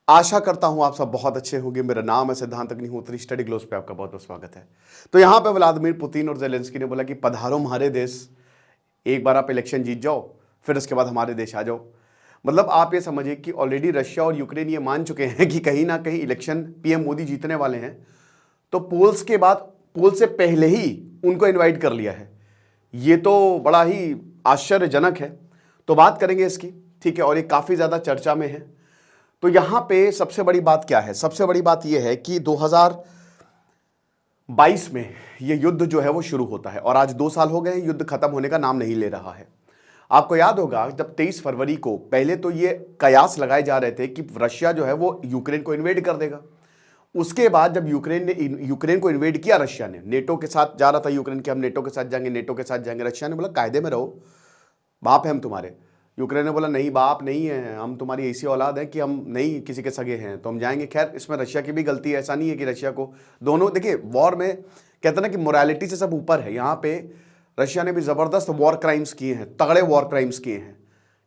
आशा करता हूं आप सब बहुत अच्छे होंगे। मेरा नाम है सिद्धांत अग्निहोत्री, स्टडी ग्लोस पे आपका बहुत बहुत स्वागत है। तो यहां पे व्लादिमीर पुतिन और जेलेंस्की ने बोला कि पधारो हमारे देश, एक बार आप इलेक्शन जीत जाओ, फिर उसके बाद हमारे देश आ जाओ। मतलब आप ये समझिए कि ऑलरेडी रशिया और यूक्रेन ये मान चुके हैं कि कहीं ना कहीं इलेक्शन पीएम मोदी जीतने वाले हैं। तो पोल्स के बाद, पोल से पहले ही उनको इन्वाइट कर लिया है। ये तो बड़ा ही आश्चर्यजनक है। तो बात करेंगे इसकी, ठीक है। और ये काफी ज्यादा चर्चा में है। तो यहां पे सबसे बड़ी बात क्या है? सबसे बड़ी बात यह है कि 2022 में यह युद्ध जो है वो शुरू होता है और आज 2 साल हो गए, युद्ध खत्म होने का नाम नहीं ले रहा है। आपको याद होगा जब 23 फरवरी को पहले तो ये कयास लगाए जा रहे थे कि रशिया जो है वो यूक्रेन को इन्वेड कर देगा। उसके बाद जब यूक्रेन को इन्वेड किया, रशिया ने नेटो के साथ जा रहा था यूक्रेन के, हम नेटो के साथ जाएंगे, नेटो के साथ जाएंगे। रशिया ने बोला कायदे में रहो, बाप है हम तुम्हारे। यूक्रेन ने बोला नहीं बाप नहीं है, हम तुम्हारी ऐसी औलाद है कि हम नहीं किसी के सगे हैं, तो हम जाएंगे। खैर इसमें रशिया की भी गलती है, ऐसा नहीं है कि रशिया को दोनों, देखिए वॉर में कहते ना कि मोरालिटी से सब ऊपर है। यहाँ पे रशिया ने भी जबरदस्त वॉर क्राइम्स किए हैं, तगड़े वॉर क्राइम्स किए हैं,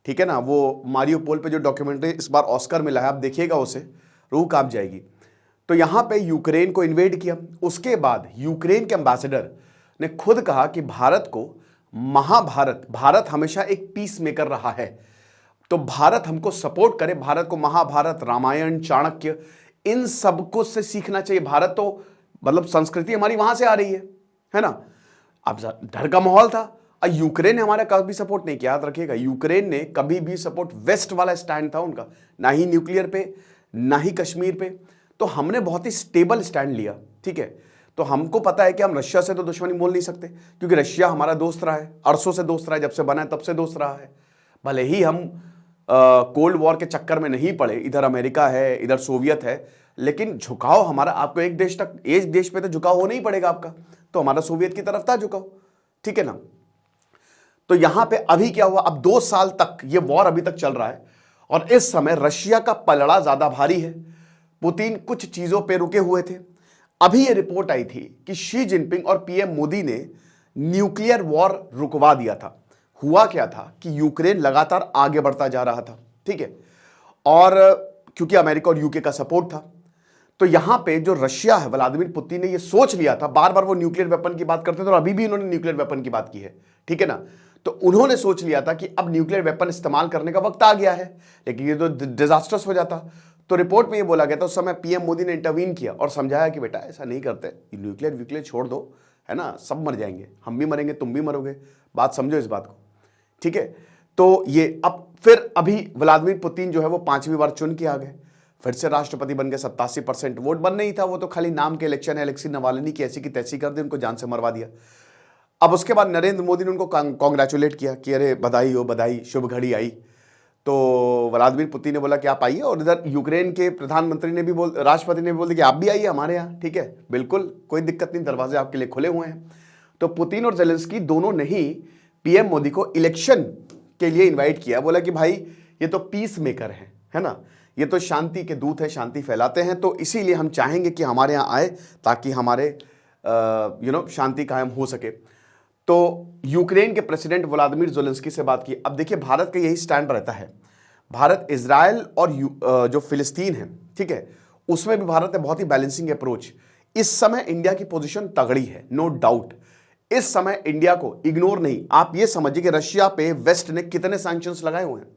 ठीक है ना। वो मारियोपोल पे जो डॉक्यूमेंट्री इस बार ऑस्कर मिला है, आप देखिएगा उसे, रूह कांप जाएगी। तो यहाँ पे यूक्रेन को इन्वेड किया। उसके बाद यूक्रेन के एम्बेसडर ने खुद कहा कि भारत को भारत हमेशा एक पीस मेकर रहा है, तो भारत हमको सपोर्ट करे। भारत को महाभारत, रामायण, चाणक्य, इन सबको से सीखना चाहिए। भारत तो मतलब संस्कृति हमारी वहां से आ रही है ना। अब डर का माहौल था। यूक्रेन ने हमारा कभी सपोर्ट नहीं किया, याद रखिएगा। यूक्रेन ने कभी भी सपोर्ट, वेस्ट वाला स्टैंड था उनका, ना ही न्यूक्लियर पे ना ही कश्मीर पे। तो हमने बहुत ही स्टेबल स्टैंड लिया, ठीक है। तो हमको पता है कि हम रशिया से तो दुश्मनी बोल नहीं सकते, क्योंकि रशिया हमारा दोस्त रहा है, अरसों से दोस्त रहा है, जब से बना है तब से दोस्त रहा है। भले ही हम कोल्ड वॉर के चक्कर में नहीं पड़े, इधर अमेरिका है, इधर सोवियत है, लेकिन झुकाव हमारा, आपको एक देश पे तो झुकाव होना ही पड़ेगा आपका। तो हमारा सोवियत की तरफ था झुकाव, ठीक है ना। तो यहां पे अभी क्या हुआ, अब 2 साल तक ये वॉर अभी तक चल रहा है और इस समय रशिया का पलड़ा ज्यादा भारी है। पुतिन कुछ चीजों पे रुके हुए थे। अभी ये रिपोर्ट आई थी कि शी जिनपिंग और पीएम मोदी ने न्यूक्लियर वॉर रुकवा दिया था। हुआ क्या था कि यूक्रेन लगातार आगे बढ़ता जा रहा था, ठीक है, और क्योंकि अमेरिका और यूके का सपोर्ट था। तो यहां पे जो रशिया है, व्लादिमीर पुतिन ने ये सोच लिया था, बार बार वो न्यूक्लियर वेपन की बात करते थे और अभी भी उन्होंने न्यूक्लियर वेपन की बात की है, ठीक है ना। तो उन्होंने सोच लिया था कि अब न्यूक्लियर वेपन इस्तेमाल करने का वक्त आ गया है, लेकिन ये तो डिजास्टर्स हो जाता। तो रिपोर्ट में ये बोला गया था, उस समय पीएम मोदी ने इंटरवीन किया और समझाया कि बेटा ऐसा नहीं करते, न्यूक्लियर छोड़ दो, है ना, सब मर जाएंगे, हम भी मरेंगे, तुम भी मरोगे, बात समझो इस बात को, ठीक है। तो ये अब फिर अभी व्लादिमीर पुतिन जो है वो 5वीं बार चुन के आ गए, फिर से राष्ट्रपति बन गए। 87% वोट बन नहीं था, वो तो खाली नाम के इलेक्शन है। अलेक्सी नवाल्नी की ऐसी की तैसी कर दी, उनको जान से मरवा दिया। अब उसके बाद नरेंद्र मोदी ने उनको कॉन्ग्रेचुलेट किया कि अरे बधाई हो, बधाई, शुभ घड़ी आई। तो व्लादिमीर पुतिन ने बोला कि आप आइए, और इधर यूक्रेन के प्रधानमंत्री ने भी राष्ट्रपति ने भी बोल दिया कि आप भी आइए हमारे यहाँ, ठीक है, बिल्कुल कोई दिक्कत नहीं, दरवाजे आपके लिए खुले हुए हैं। तो पुतिन और जेलेंस्की दोनों ने ही पीएम मोदी को इलेक्शन के लिए इन्वाइट किया। बोला कि भाई ये तो पीस मेकर है ना, ये तो शांति के दूत है, शांति फैलाते हैं, तो इसीलिए हम चाहेंगे कि हमारे यहाँ आए ताकि हमारे शांति कायम हो सके। तो यूक्रेन के प्रेसिडेंट व्लादिमीर ज़ेलेंस्की से बात की। अब देखिए भारत का यही स्टैंड रहता है। भारत इजराइल और जो फिलिस्तीन है, ठीक है, उसमें भी भारत ने बहुत ही बैलेंसिंग अप्रोच। इस समय इंडिया की पोजीशन तगड़ी है, नो डाउट। इस समय इंडिया को इग्नोर नहीं, आप ये समझिए कि रशिया पे वेस्ट ने कितने सैंक्शंस लगाए हुए हैं,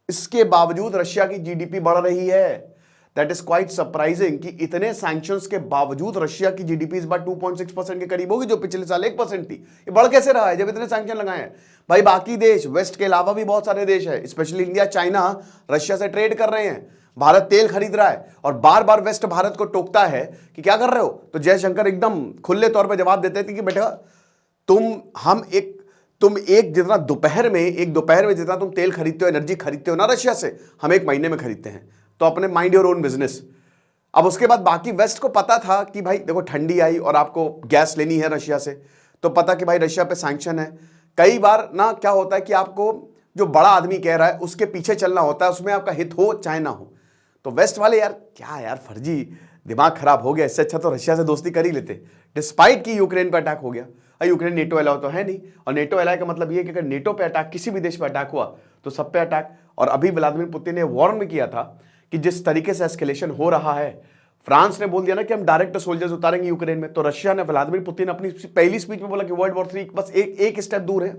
इसके बावजूद रशिया की जीडीपी बढ़ रही है। दैट इज क्वाइट सरप्राइजिंग कि इतने सैंक्शंस के बावजूद रशिया की जीडीपी इस बार 2.6% के करीब होगी, जो पिछले साल 1% थी। ये बढ़ कैसे रहा है जब इतने सैंक्शन लगाए हैं? भाई बाकी देश, वेस्ट के अलावा भी बहुत सारे देश है, स्पेशली इंडिया, चाइना, रशिया से ट्रेड कर रहे हैं, भारत तेल खरीद रहा है, और बार बार वेस्ट भारत को टोकता है कि क्या कर रहे हो। तो जयशंकर एकदम खुले तौर पर जवाब देते थे कि बेटा तुम एक जितना दोपहर में जितना तुम तेल खरीदते हो, एनर्जी खरीदते हो ना रशिया से, हम 1 महीने में खरीदते हैं। तो अपने माइंड योर ओन बिजनेस। अब उसके बाद बाकी वेस्ट को पता था कि भाई देखो ठंडी आई और आपको गैस लेनी है रशिया से, तो पता कि भाई रशिया पे सैंक्शन है। कई बार ना क्या होता है कि आपको जो बड़ा आदमी कह रहा है उसके पीछे चलना होता है, उसमें आपका हित हो चाहे ना हो। तो वेस्ट वाले यार क्या यार, फर्जी, दिमाग खराब हो गया, इससे अच्छा तो रशिया से दोस्ती कर ही लेते, डिस्पाइट कि यूक्रेन पर अटैक हो गया। यूक्रेन नेटो अलाउ तो है नहीं, और नेटो अलाउ का मतलब ये कि अगर नेटो पे अटैक, किसी भी देश पे अटैक हुआ तो सब पे अटैक। और अभी व्लादिमीर पुतिन ने वार्न भी किया था कि जिस तरीके से एस्केलेशन हो रहा है, फ्रांस ने बोल दिया ना कि हम डायरेक्ट सोल्जर्स उतारेंगे यूक्रेन में, तो रशिया ने, व्लादिमीर पुतिन अपनी पहली स्पीच में बोला कि वर्ल्ड वॉर 3 बस एक स्टेप दूर है,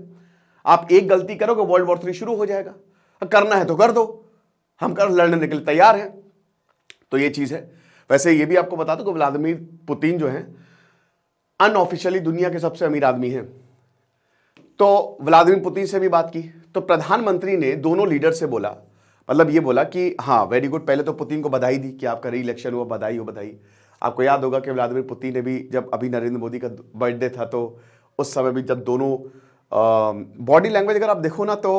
आप एक गलती करोगे वर्ल्ड वॉर 3 शुरू हो जाएगा, करना है तो कर दो, हम कर लड़ने के लिए तैयार हैं। तो ये चीज है। वैसे ये भी आपको बता दो कि व्लादिमीर पुतिन जो है अनऑफिशियली दुनिया के सबसे अमीर आदमी हैं। तो व्लादिमीर पुतिन से भी बात की तो प्रधानमंत्री ने दोनों लीडर से बोला, मतलब ये बोला कि हाँ वेरी गुड, पहले तो पुतिन को बधाई दी कि आपका री इलेक्शन हुआ, बधाई हो बधाई। आपको याद होगा कि व्लादिमीर पुतिन ने भी, जब अभी नरेंद्र मोदी का बर्थडे था तो उस समय भी जब दोनों बॉडी लैंग्वेज अगर आप देखो ना तो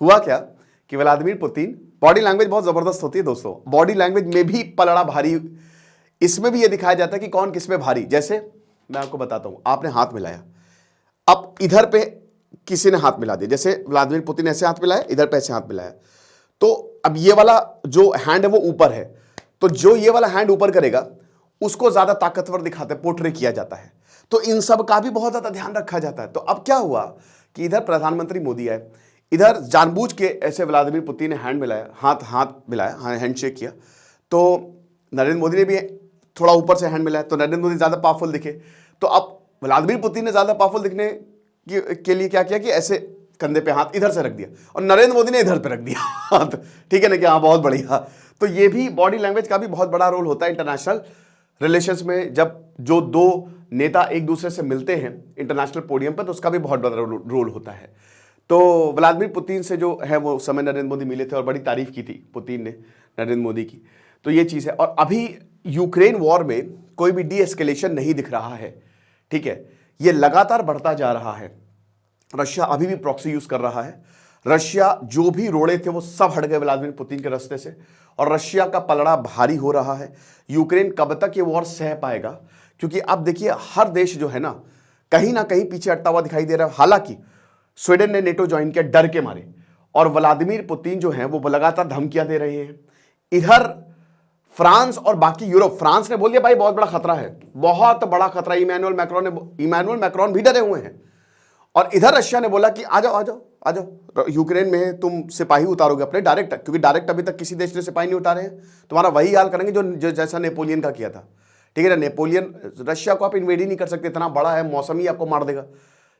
हुआ क्या कि व्लादिमीर पुतिन, बॉडी लैंग्वेज बहुत जबरदस्त होती है दोस्तों, बॉडी लैंग्वेज में भी पलड़ा भारी, इसमें भी ये दिखाया जाता है कि कौन किस में भारी। जैसे मैं आपको बताता हूं, आपने हाथ मिलाया, अब इधर पे किसी ने हाथ मिला दिया, जैसे व्लादिमीर पुतिन ऐसे हाथ मिलाया, इधर पे ऐसे हाथ मिलाया, तो अब ये वाला जो हैंड है वो ऊपर है, तो जो ये वाला हैंड ऊपर करेगा उसको ज्यादा ताकतवर दिखाते, पोर्ट्रे किया जाता है। तो इन सब का भी बहुत ज्यादा ध्यान रखा जाता है। तो अब क्या हुआ कि इधर प्रधानमंत्री मोदी आए, इधर जानबूझ के ऐसे व्लादिमीर पुतिन ने हैंड मिलाया, हाथ मिलाया, हैंडशेक किया, तो नरेंद्र मोदी ने भी थोड़ा ऊपर से हैंड मिलाया, तो नरेंद्र मोदी ज्यादा पावरफुल दिखे। तो अब व्लादिमीर पुतिन ने ज्यादा पावरफुल दिखने के लिए क्या किया कि ऐसे कंधे पे हाथ इधर से रख दिया और नरेंद्र मोदी ने इधर पे रख दिया हाथ, ठीक है ना, कि हाँ बहुत बढ़िया। तो ये भी बॉडी लैंग्वेज का भी बहुत बड़ा रोल होता है इंटरनेशनल रिलेशंस में, जब जो दो नेता एक दूसरे से मिलते हैं इंटरनेशनल पोडियम पर, तो उसका भी बहुत बड़ा रोल होता है। तो व्लादिमीर पुतिन से जो है वो समय नरेंद्र मोदी मिले थे और बड़ी तारीफ की थी पुतिन ने नरेंद्र मोदी की। तो ये चीज़ है। और अभी यूक्रेन वॉर में कोई भी डी एस्केलेशन नहीं दिख रहा है, ठीक है, ये लगातार बढ़ता जा रहा है। रशिया अभी भी प्रॉक्सी यूज कर रहा है। रशिया जो भी रोड़े थे वो सब हट गए व्लादिमीर पुतिन के रास्ते से, और रशिया का पलड़ा भारी हो रहा है। यूक्रेन कब तक ये वॉर सह पाएगा, क्योंकि अब देखिए हर देश जो है ना कहीं पीछे हटता हुआ दिखाई दे रहा है। हालांकि स्वीडन ने नेटो ज्वाइन किया डर के मारे, और व्लादिमीर पुतिन जो है वो लगातार धमकियां दे रहे हैं। इधर फ्रांस और बाकी यूरोप, फ्रांस ने बोल दिया भाई बहुत बड़ा खतरा है, बहुत बड़ा खतरा, इमैनुअल मैक्रोन भी डरे हुए हैं। और इधर रशिया ने बोला कि आ जाओ यूक्रेन में तुम सिपाही उतारोगे अपने डायरेक्ट, क्योंकि डायरेक्ट अभी तक किसी देश ने सिपाही नहीं उतारे हैं, तुम्हारा वही हाल करेंगे जो जैसा नेपोलियन का किया था, ठीक है ना। नेपोलियन, रशिया को आप इन्वेड ही नहीं कर सकते, इतना बड़ा है, मौसम ही आपको मार देगा।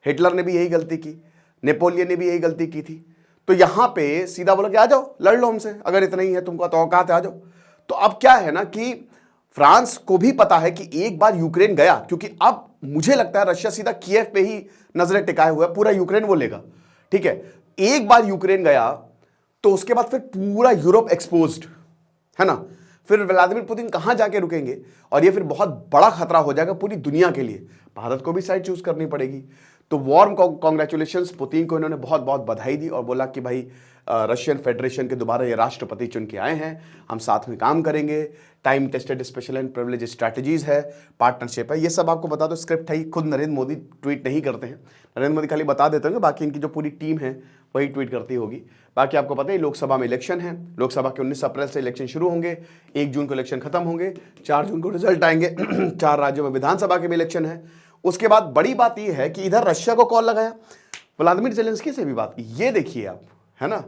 हिटलर ने भी यही गलती की, नेपोलियन ने भी यही गलती की थी। तो यहां पे सीधा बोला कि आ जाओ लड़ लो हमसे, अगर इतना ही है तुमको तो औकात है, आ जाओ। तो अब क्या है ना कि फ्रांस को भी पता है कि एक बार यूक्रेन गया, क्योंकि अब मुझे लगता है रशिया सीधा कीव पे ही नजरें टिकाए हुआ है, पूरा यूक्रेन वो लेगा, ठीक है। एक बार यूक्रेन गया तो उसके बाद फिर पूरा यूरोप एक्सपोज्ड है ना, फिर व्लादिमीर पुतिन कहां जाके रुकेंगे, और ये फिर बहुत बड़ा खतरा हो जाएगा पूरी दुनिया के लिए। भारत को भी साइड चूज करनी पड़ेगी। तो वार्म कॉन्ग्रेचुलेशंस, पुतिन को इन्होंने बहुत बहुत बधाई दी और बोला कि भाई रशियन फेडरेशन के दोबारा ये राष्ट्रपति चुन के आए हैं, हम साथ में काम करेंगे, time tested special and privilege strategies है, पार्टनरशिप है। ये सब आपको बता दो, स्क्रिप्ट है, खुद नरेंद्र मोदी ट्वीट नहीं करते हैं, नरेंद्र मोदी खाली बता देते होंगे, बाकी इनकी जो पूरी टीम है वही ट्वीट करती होगी। बाकी आपको पता है लोकसभा में इलेक्शन है, लोकसभा के 19 अप्रैल से इलेक्शन शुरू होंगे, 1 जून को इलेक्शन खत्म होंगे, 4 जून को रिजल्ट आएंगे। 4 राज्यों में विधानसभा के भी इलेक्शन है। उसके बाद बड़ी बात यह है कि इधर रशिया को कॉल लगाया, व्लादिमीर ज़ेलेंस्की से भी बात की। ये देखिए आप, है ना,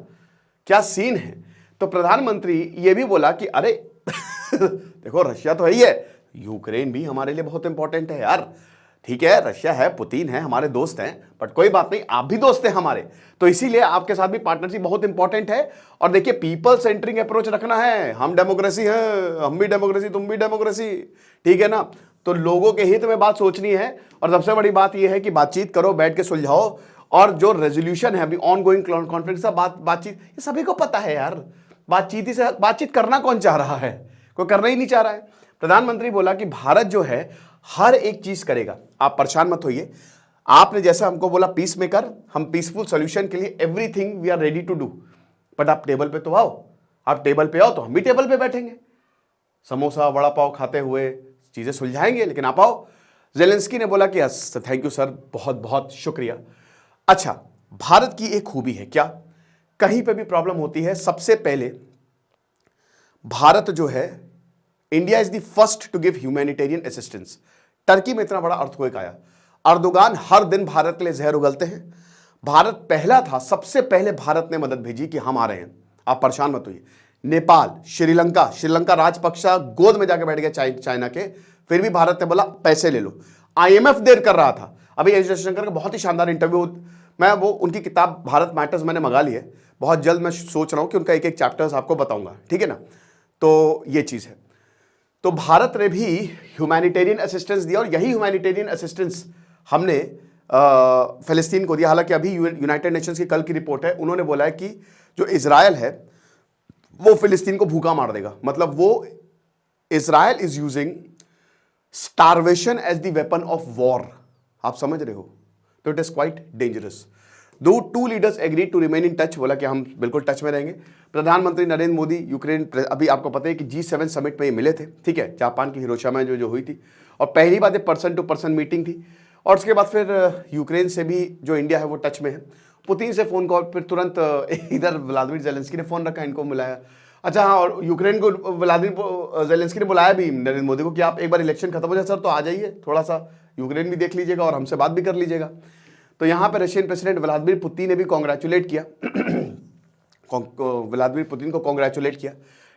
क्या सीन है। तो प्रधानमंत्री ये भी बोला कि अरे देखो रशिया तो है ही है, यूक्रेन भी हमारे लिए बहुत इंपॉर्टेंट है यार, ठीक है, रशिया है, पुतिन है, हमारे दोस्त हैं, बट कोई बात नहीं, आप भी दोस्त हैं हमारे, तो इसीलिए आपके साथ भी पार्टनरशिप बहुत इंपॉर्टेंट है। और देखिए पीपल सेंटरिंग अप्रोच रखना है, हम डेमोक्रेसी है, हम भी डेमोक्रेसी, तुम भी डेमोक्रेसी, ठीक है ना। तो लोगों के हित में बात सोचनी है, और सबसे बड़ी बात यह है कि बातचीत करो, बैठ के सुलझाओ, और जो रेजोल्यूशन है अभी ऑन गोइंग कॉन्फ्लिक्ट का बातचीत, ये सभी को पता है यार, बातचीत करना कौन चाह रहा है, कोई करना ही नहीं चाह रहा है। प्रधानमंत्री बोला कि भारत जो है हर एक चीज करेगा, आप परेशान मत होइए, आपने जैसा हमको बोला पीस मेकर, हम पीसफुल सॉल्यूशन के लिए everything we are ready to do, but आप टेबल पे तो आओ, आप टेबल पे आओ तो हम भी टेबल पे बैठेंगे, समोसा वड़ा पाव खाते हुए चीजें सुलझाएंगे, लेकिन आप आओ। ज़ेलेंस्की ने बोला कि थैंक यू सर, बहुत बहुत शुक्रिया। अच्छा, भारत की एक खूबी है क्या, कहीं पे भी प्रॉब्लम होती है सबसे पहले भारत जो है, India is the first to give humanitarian assistance. Turkey में इतना बड़ा अर्थक्वेक आया, अर्दोगान हर दिन भारत के लिए जहर उगलते हैं, भारत पहला था, सबसे पहले भारत ने मदद भेजी कि हम आ रहे हैं, आप परेशान मत होइए। नेपाल, श्रीलंका, श्रीलंका राजपक्षा गोद में जाके बैठ गया चाइना के, फिर भी भारत ने बोला पैसे ले लो। आईएमएफ देर कर रहा था। अभी एस जयशंकर का बहुत ही शानदार इंटरव्यू, मैं वो उनकी किताब भारत मैटर्स मैंने मंगा ली है, बहुत जल्द मैं सोच रहा हूं कि उनका एक एक चैप्टर्स आपको बताऊंगा, ठीक है ना। तो ये चीज है। तो भारत ने भी ह्यूमैनिटेरियन असिस्टेंस दिया और यही ह्यूमैनिटेरियन असिस्टेंस हमने फिलिस्तीन को दिया। हालांकि अभी यूनाइटेड नेशंस की कल की रिपोर्ट है, उन्होंने बोला है कि जो इजराइल है वो फिलिस्तीन को भूखा मार देगा। मतलब वो Israel is using starvation as the weapon of war. आप समझ रहे हो? तो इट इज क्वाइट डेंजरस। दो two leaders agree to remain in touch, बोला कि हम बिल्कुल टच में रहेंगे। प्रधानमंत्री नरेंद्र मोदी यूक्रेन, अभी आपको पता है कि G7 समिट में ये मिले थे, ठीक है, जापान की हिरोशिमा में जो हुई थी, और पहली बात ये पर्सन टू पर्सन मीटिंग थी। और उसके बाद फिर यूक्रेन से भी जो इंडिया है वो टच में है। पुतिन से फोन कॉल, फिर तुरंत इधर व्लादिमीर जेलेंस्की ने फोन रखा, इनको बुलाया। अच्छा हाँ, और यूक्रेन को व्लादिमीर जेलेंस्की ने बुलाया भी नरेंद्र मोदी को कि आप एक बार इलेक्शन खत्म हो जाए सर तो आ जाइए, थोड़ा सा यूक्रेन भी देख लीजिएगा और हमसे बात भी कर लीजिएगा। तो यहाँ पे रशियन प्रेसिडेंट व्लादिमीर पुतिन ने भी कॉन्ग्रेचुलेट किया व्लादिमीर पुतिन को कॉन्ग्रेचुलेट किया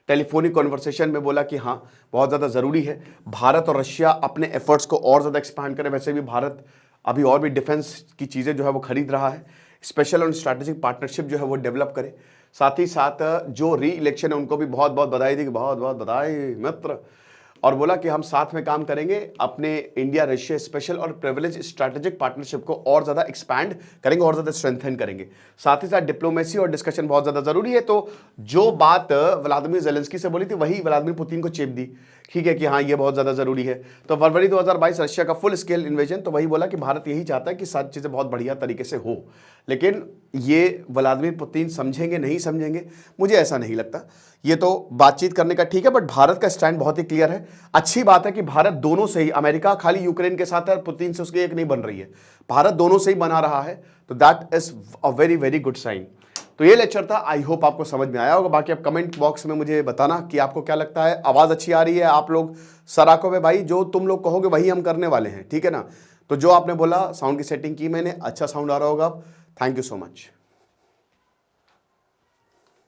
टेलीफोनिक कॉन्वर्सेशन में, बोला कि हाँ बहुत ज़्यादा ज़रूरी है भारत और रशिया अपने एफर्ट्स को और ज़्यादा एक्सपैंड करें। वैसे भी भारत अभी और भी डिफेंस की चीज़ें जो है वो खरीद रहा है, स्पेशल और स्ट्रैटेजिक पार्टनरशिप जो है वो डेवलप करे। साथ ही साथ जो री इलेक्शन है उनको भी बहुत बहुत बधाई दी, बहुत बहुत बधाई मित्र, और बोला कि हम साथ में काम करेंगे, अपने इंडिया रशिया स्पेशल और प्रिविलेज स्ट्रैटेजिक पार्टनरशिप को और ज़्यादा एक्सपैंड करेंगे और ज़्यादा स्ट्रेंथन करेंगे। साथ ही साथ डिप्लोमेसी और डिस्कशन बहुत ज़्यादा ज़रूरी है। तो जो बात व्लादिमीर जेलेंस्की से बोली थी वही व्लादिमीर पुतिन को चेप दी, ठीक है, कि हाँ ये बहुत ज़्यादा ज़रूरी है। तो फरवरी 2022 रशिया का फुल स्केल इन्वेजन, तो वही बोला कि भारत यही चाहता है कि सारी चीज़ें बहुत बढ़िया तरीके से हो, लेकिन ये व्लादिमीर पुतिन समझेंगे नहीं समझेंगे मुझे ऐसा नहीं लगता। ये तो बातचीत करने का ठीक है, बट भारत का स्टैंड बहुत ही क्लियर है। अच्छी बात है कि भारत दोनों से ही, अमेरिका खाली यूक्रेन के साथ है, पुतिन से उसकी एक नहीं बन रही है, भारत दोनों से ही बना रहा है, तो that is a very very good sign. तो ये लेक्चर था, आई होप आपको समझ में आया होगा। बाकी आप कमेंट बॉक्स में मुझे बताना कि आपको क्या लगता है, आवाज़ अच्छी आ रही है, आप लोग सराखों में भाई जो तुम लोग कहोगे वही हम करने वाले हैं, ठीक है ना। तो जो आपने बोला साउंड की सेटिंग की मैंने, अच्छा साउंड आ रहा होगा। Thank you so much.